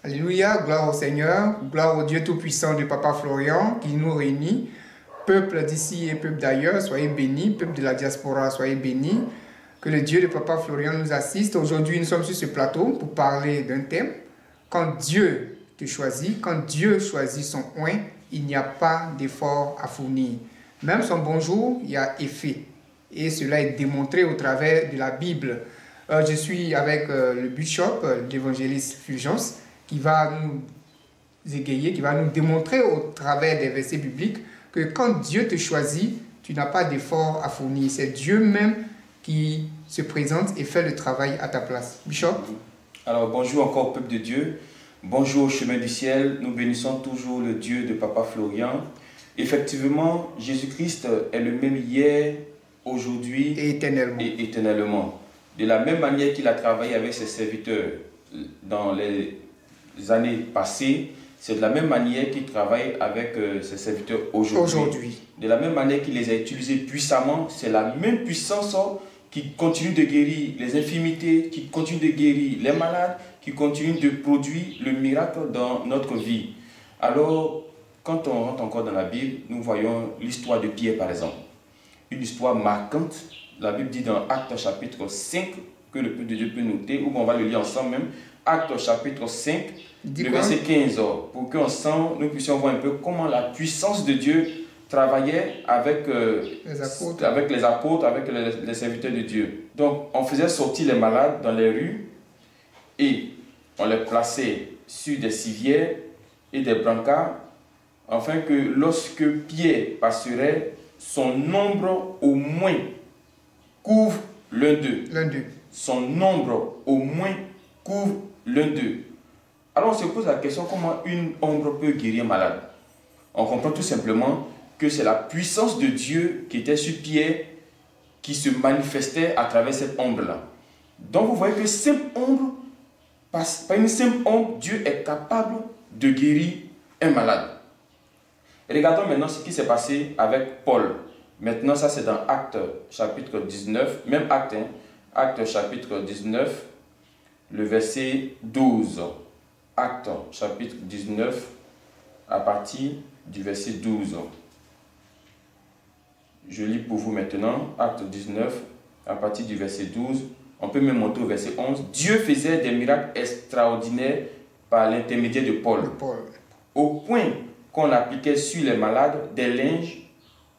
Alléluia, gloire au Seigneur, gloire au Dieu Tout-Puissant de Papa Florian qui nous réunit. Peuple d'ici et peuple d'ailleurs, soyez bénis. Peuple de la diaspora, soyez bénis. Que le Dieu de Papa Florian nous assiste. Aujourd'hui, nous sommes sur ce plateau pour parler d'un thème. Quand Dieu te choisit, quand Dieu choisit son oint, il n'y a pas d'effort à fournir. Même son bonjour, il y a effet. Et cela est démontré au travers de la Bible. Je suis avec le bishop, l'évangéliste Fulgence, qui va nous égayer, qui va nous démontrer au travers des versets bibliques que quand Dieu te choisit, tu n'as pas d'effort à fournir. C'est Dieu même qui se présente et fait le travail à ta place. Bishop? Alors bonjour encore peuple de Dieu, bonjour au chemin du ciel, nous bénissons toujours le Dieu de Papa Florian. Effectivement, Jésus-Christ est le même hier, aujourd'hui et éternellement. Et éternellement. De la même manière qu'il a travaillé avec ses serviteurs dans les années passées, c'est de la même manière qu'il travaille avec ses serviteurs aujourd'hui. De la même manière qu'il les a utilisés puissamment, c'est la même puissance qui continue de guérir les infirmités, qui continue de guérir les malades, qui continue de produire le miracle dans notre vie. Alors, quand on rentre encore dans la Bible, nous voyons l'histoire de Pierre par exemple. Une histoire marquante. La Bible dit dans Actes chapitre 5, que le peuple de Dieu peut noter, ou on va le lire ensemble même. Actes chapitre 5, le verset 15, pour qu'ensemble nous puissions voir un peu comment la puissance de Dieu travaillait avec les apôtres, avec les serviteurs de Dieu. Donc, on faisait sortir les malades dans les rues et on les plaçait sur des civières et des brancards, afin que lorsque Pierre passerait, son nombre au moins couvre l'un d'eux. Son nombre au moins couvre l'un d'eux. Alors on se pose la question, comment une ombre peut guérir un malade? On comprend tout simplement que c'est la puissance de Dieu qui était sur Pierre qui se manifestait à travers cette ombre-là. Donc vous voyez que simple ombre, par une simple ombre, Dieu est capable de guérir un malade. Regardons maintenant ce qui s'est passé avec Paul. Maintenant, ça c'est dans Actes chapitre 19, même Actes, Actes chapitre 19, le verset 12. Actes chapitre 19, à partir du verset 12. Je lis pour vous maintenant, Actes 19, à partir du verset 12. On peut même monter au verset 11. Dieu faisait des miracles extraordinaires par l'intermédiaire de Paul. Au point qu'on appliquait sur les malades des linges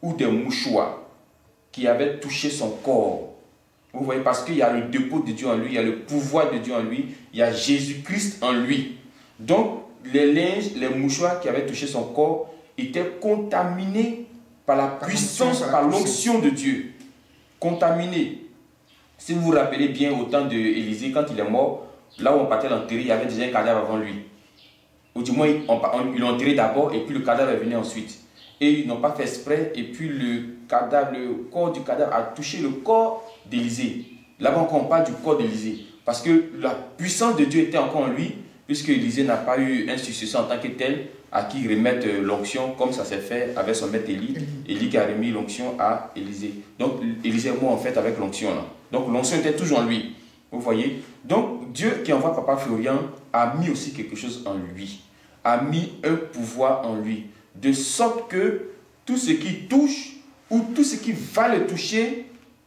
ou des mouchoirs qui avaient touché son corps. Vous voyez, parce qu'il y a le dépôt de Dieu en lui, il y a le pouvoir de Dieu en lui, il y a Jésus-Christ en lui. Donc, les linges, les mouchoirs qui avaient touché son corps étaient contaminés par la puissance, par l'onction de Dieu. Contaminés. Si vous vous rappelez bien au temps d'Élisée, quand il est mort, là où on partait l'enterrer, il y avait déjà un cadavre avant lui. Ou du moins, ils l'ont enterré d'abord et puis le cadavre est venu ensuite. Et ils n'ont pas fait exprès et puis le corps du cadavre a touché le corps d'Élisée. Là-bas, on parle du corps d'Élisée. Parce que la puissance de Dieu était encore en lui, puisque Élisée n'a pas eu un successeur en tant que tel à qui remettre l'onction, comme ça s'est fait avec son maître Élie. Élie qui a remis l'onction à Élisée. Donc, Élisée est mort en fait avec l'onction là. Donc, l'onction était toujours en lui. Vous voyez? Donc, Dieu qui envoie Papa Florian a mis aussi quelque chose en lui. A mis un pouvoir en lui. De sorte que tout ce qui touche ou tout ce qui va le toucher,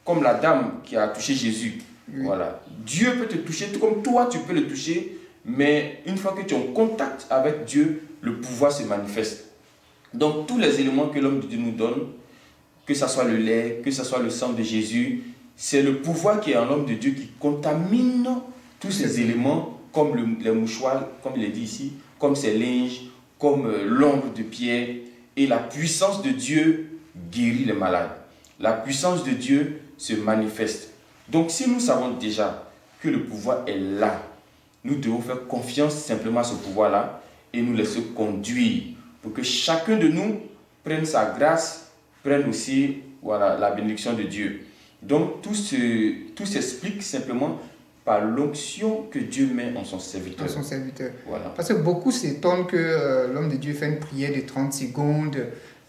comme la dame qui a touché Jésus, voilà. Dieu peut te toucher, tout comme toi tu peux le toucher, mais une fois que tu es en contact avec Dieu, le pouvoir se manifeste. Donc tous les éléments que l'homme de Dieu nous donne, que ce soit le lait, que ce soit le sang de Jésus, c'est le pouvoir qui est en l'homme de Dieu qui contamine tous ces éléments, comme les mouchoirs, comme il est dit ici, comme ces linges, comme l'ombre de Pierre, et la puissance de Dieu guérit les malades. La puissance de Dieu se manifeste. Donc si nous savons déjà que le pouvoir est là, nous devons faire confiance simplement à ce pouvoir-là et nous laisser conduire pour que chacun de nous prenne sa grâce, prenne aussi la bénédiction de Dieu. Donc tout s'explique simplement par l'onction que Dieu met en son serviteur. Voilà. Parce que beaucoup s'étonnent que l'homme de Dieu fait une prière de 30 secondes,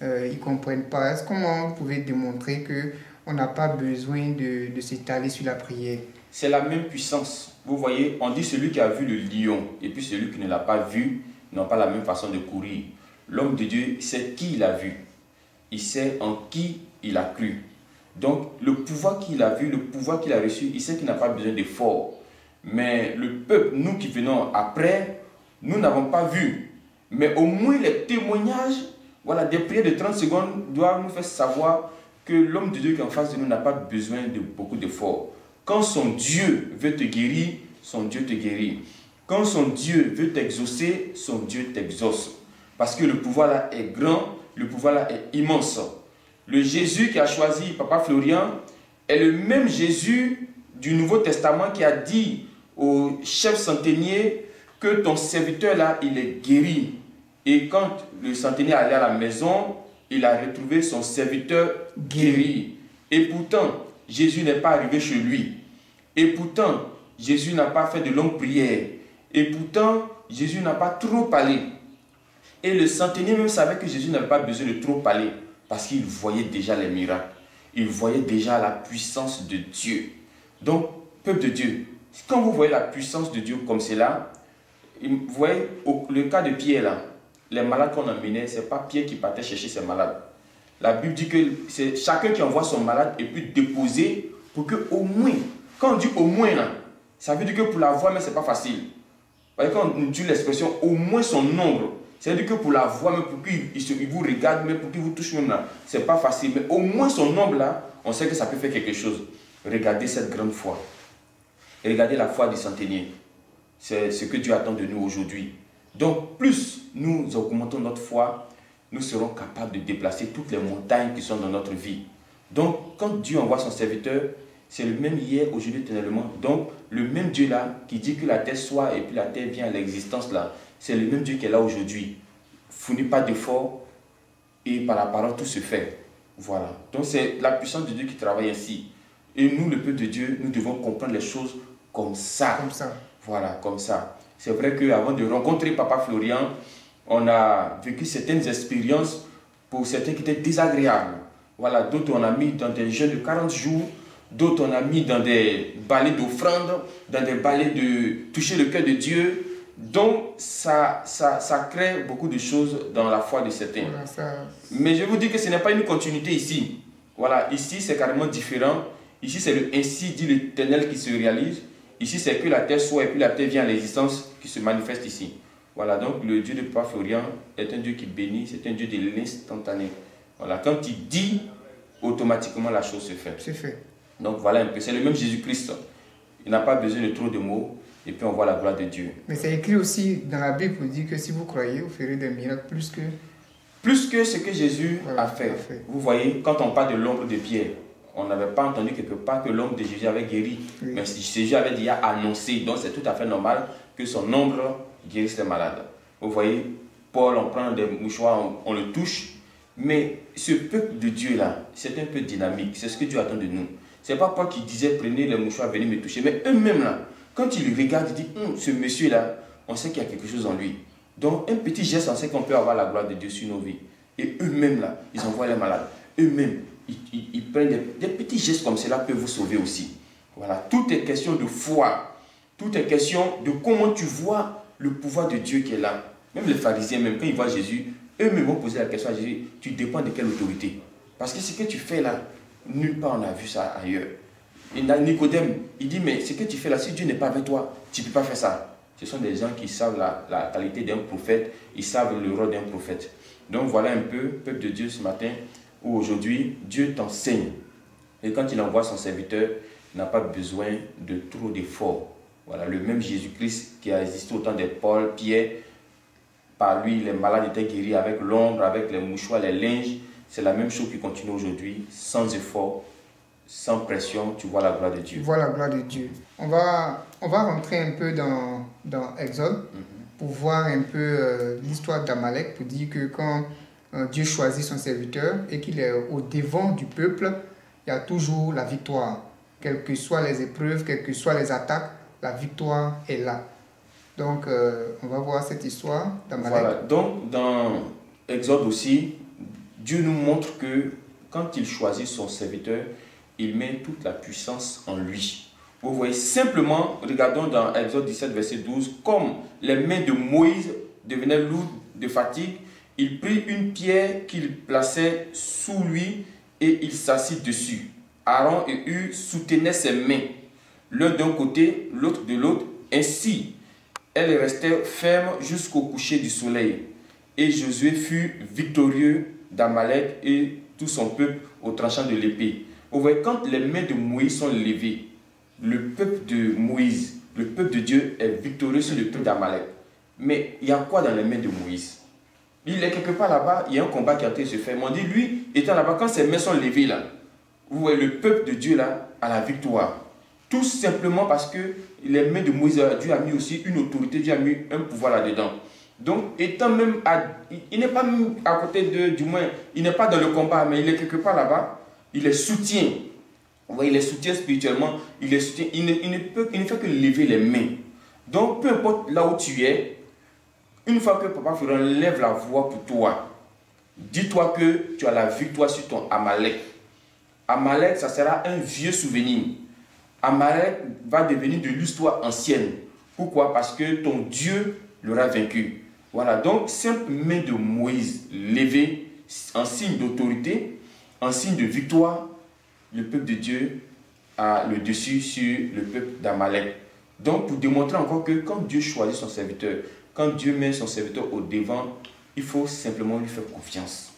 ils ne comprennent pas. Est-ce comment vous pouvez démontrer qu'on n'a pas besoin de s'étaler sur la prière? C'est la même puissance. vous voyez, on dit celui qui a vu le lion et puis celui qui ne l'a pas vu n'ont pas la même façon de courir. L'homme de Dieu sait qui il a vu. Il sait en qui il a cru. Donc, le pouvoir qu'il a vu, le pouvoir qu'il a reçu, il sait qu'il n'a pas besoin d'effort. Mais le peuple, nous qui venons après, nous n'avons pas vu. Mais au moins les témoignages, voilà, des prières de 30 secondes doivent nous faire savoir que l'homme de Dieu qui est en face de nous n'a pas besoin de beaucoup d'efforts. Quand son Dieu veut te guérir, son Dieu te guérit. Quand son Dieu veut t'exaucer, son Dieu t'exauce. Parce que le pouvoir là est grand, le pouvoir là est immense. Le Jésus qui a choisi Papa Florian est le même Jésus du Nouveau Testament qui a dit au chef centenier que ton serviteur là, il est guéri. Et quand le centenier allait à la maison, il a retrouvé son serviteur guéri. Et pourtant, Jésus n'est pas arrivé chez lui. Et pourtant, Jésus n'a pas fait de longues prières. Et pourtant, Jésus n'a pas trop parlé. Et le centenier même savait que Jésus n'avait pas besoin de trop parler. Parce qu'il voyait déjà les miracles. Il voyait déjà la puissance de Dieu. Donc, peuple de Dieu, quand vous voyez la puissance de Dieu comme cela, vous voyez le cas de Pierre là, les malades qu'on emmenait, ce n'est pas Pierre qui partait chercher ses malades. La Bible dit que c'est chacun qui envoie son malade et puis déposer pour que au moins, quand on dit au moins là, ça veut dire que pour la voir, mais ce n'est pas facile. Parce que quand on dit l'expression au moins son nombre, ça veut dire que pour la voir, mais pour qu'il vous regarde, mais pour qu'il vous touche même là, ce n'est pas facile. Mais au moins son nombre là, on sait que ça peut faire quelque chose. Regardez cette grande foi. Et regardez la foi du centenier. C'est ce que Dieu attend de nous aujourd'hui. Donc, plus nous augmentons notre foi, nous serons capables de déplacer toutes les montagnes qui sont dans notre vie. Donc, quand Dieu envoie son serviteur, c'est le même hier, aujourd'hui, éternellement. Donc, le même Dieu là, qui dit que la terre soit et puis la terre vient à l'existence là, c'est le même Dieu qui est là aujourd'hui. Fournit pas d'effort et par la parole tout se fait. Voilà. Donc, c'est la puissance de Dieu qui travaille ainsi. Et nous, le peuple de Dieu, nous devons comprendre les choses comme ça. Comme ça. Voilà, comme ça. C'est vrai qu'avant de rencontrer Papa Florian, on a vécu certaines expériences pour certains qui étaient désagréables. Voilà, d'autres on a mis dans des jeûnes de 40 jours, d'autres on a mis dans des balais d'offrande, dans des balais de toucher le cœur de Dieu. Donc, ça crée beaucoup de choses dans la foi de certains. Voilà, mais je vous dis que ce n'est pas une continuité ici. Voilà, ici c'est carrément différent. Ici c'est le ainsi dit l'Éternel qui se réalise. Ici, c'est que la terre soit et puis la terre vient à l'existence qui se manifeste ici. Voilà, donc le Dieu de Papa Florian est un Dieu qui bénit, c'est un Dieu de l'instantané. Voilà, quand il dit, automatiquement la chose se fait. C'est fait. Donc voilà un peu, c'est le même Jésus-Christ. Il n'a pas besoin de trop de mots et puis on voit la gloire de Dieu. Mais c'est écrit aussi dans la Bible pour dire que si vous croyez, vous ferez des miracles plus que ce que Jésus a fait. Vous voyez, quand on parle de l'ombre de Pierre, on n'avait pas entendu quelque part que l'ombre de Jésus avait guéri. Oui. Mais Jésus avait déjà annoncé. Donc c'est tout à fait normal que son ombre guérisse les malades. Vous voyez, Paul, on prend des mouchoirs, on le touche. Mais ce peuple de Dieu là, c'est un peu dynamique. C'est ce que Dieu attend de nous. Ce n'est pas Paul qui disait prenez les mouchoirs, venez me toucher. Mais eux-mêmes là, quand ils le regardent, ils disent ce monsieur là, on sait qu'il y a quelque chose en lui. Donc un petit geste, on sait qu'on peut avoir la gloire de Dieu sur nos vies. Et eux-mêmes là, ils envoient les malades. Eux-mêmes. Ils prennent des petits gestes comme cela peuvent vous sauver aussi. Voilà, tout est question de foi. Tout est question de comment tu vois le pouvoir de Dieu qui est là. Même les pharisiens, même quand ils voient Jésus, eux-mêmes vont poser la question à Jésus, tu dépends de quelle autorité? Parce que ce que tu fais là, nulle part on a vu ça ailleurs. Et Nicodème, il dit, mais ce que tu fais là, si Dieu n'est pas avec toi, tu ne peux pas faire ça. Ce sont des gens qui savent la qualité d'un prophète, ils savent le rôle d'un prophète. Donc voilà un peu, peuple de Dieu ce matin, où aujourd'hui, Dieu t'enseigne. Et quand il envoie son serviteur, il n'a pas besoin de trop d'efforts. Voilà, le même Jésus-Christ qui a existé au temps de Paul, Pierre, par lui, les malades étaient guéris avec l'ombre, avec les mouchoirs, les linges. C'est la même chose qui continue aujourd'hui, sans effort, sans pression. Tu vois la gloire de Dieu. Tu vois la gloire de Dieu. On va rentrer un peu dans Exode pour voir un peu l'histoire d'Amalek, pour dire que quand Dieu choisit son serviteur et qu'il est au devant du peuple, il y a toujours la victoire. Quelles que soient les épreuves, quelles que soient les attaques, la victoire est là. Donc, on va voir cette histoire d'Amalek. Voilà, donc dans Exode aussi, Dieu nous montre que quand il choisit son serviteur, il met toute la puissance en lui. Vous voyez, simplement, regardons dans Exode 17, verset 12, comme les mains de Moïse devenaient lourdes de fatigue, il prit une pierre qu'il plaçait sous lui et il s'assit dessus. Aaron et Hur soutenaient ses mains, l'un d'un côté, l'autre de l'autre. Ainsi, elles restaient fermes jusqu'au coucher du soleil. Et Josué fut victorieux d'Amalek et tout son peuple au tranchant de l'épée. Vous voyez, quand les mains de Moïse sont levées, le peuple de Moïse, le peuple de Dieu est victorieux sur le peuple d'Amalek. Mais il y a quoi dans les mains de Moïse? Il est quelque part là-bas, il y a un combat qui a été fait. On dit, lui, étant là-bas, quand ses mains sont levées là, vous voyez, le peuple de Dieu là a la victoire. Tout simplement parce que les mains de Moïse, Dieu a mis aussi une autorité, Dieu a mis un pouvoir là-dedans. Donc, étant même, il n'est pas même à côté de, du moins, il n'est pas dans le combat, mais il est quelque part là-bas, il les soutient. Vous voyez, il les soutient spirituellement, il les soutient, il ne fait que lever les mains. Donc, peu importe là où tu es, une fois que Papa Florian lève la voix pour toi, dis-toi que tu as la victoire sur ton Amalek. Amalek, ça sera un vieux souvenir. Amalek va devenir de l'histoire ancienne. Pourquoi? Parce que ton Dieu l'aura vaincu. Voilà, donc simple main de Moïse levée en signe d'autorité, en signe de victoire, le peuple de Dieu a le dessus sur le peuple d'Amalek. Donc pour démontrer encore que quand Dieu choisit son serviteur, quand Dieu met son serviteur au devant, il faut simplement lui faire confiance.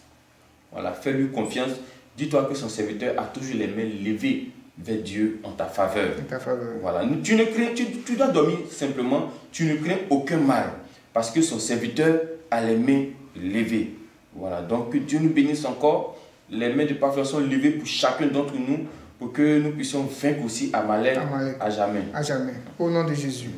Voilà, fais-lui confiance. Dis-toi que son serviteur a toujours les mains levées vers Dieu en ta faveur. Voilà, tu dois dormir simplement, tu ne crains aucun mal. Parce que son serviteur a les mains levées. Voilà, donc que Dieu nous bénisse encore. Les mains de Papa sont levées pour chacun d'entre nous, pour que nous puissions vaincre aussi Amalek à jamais. À jamais. Au nom de Jésus.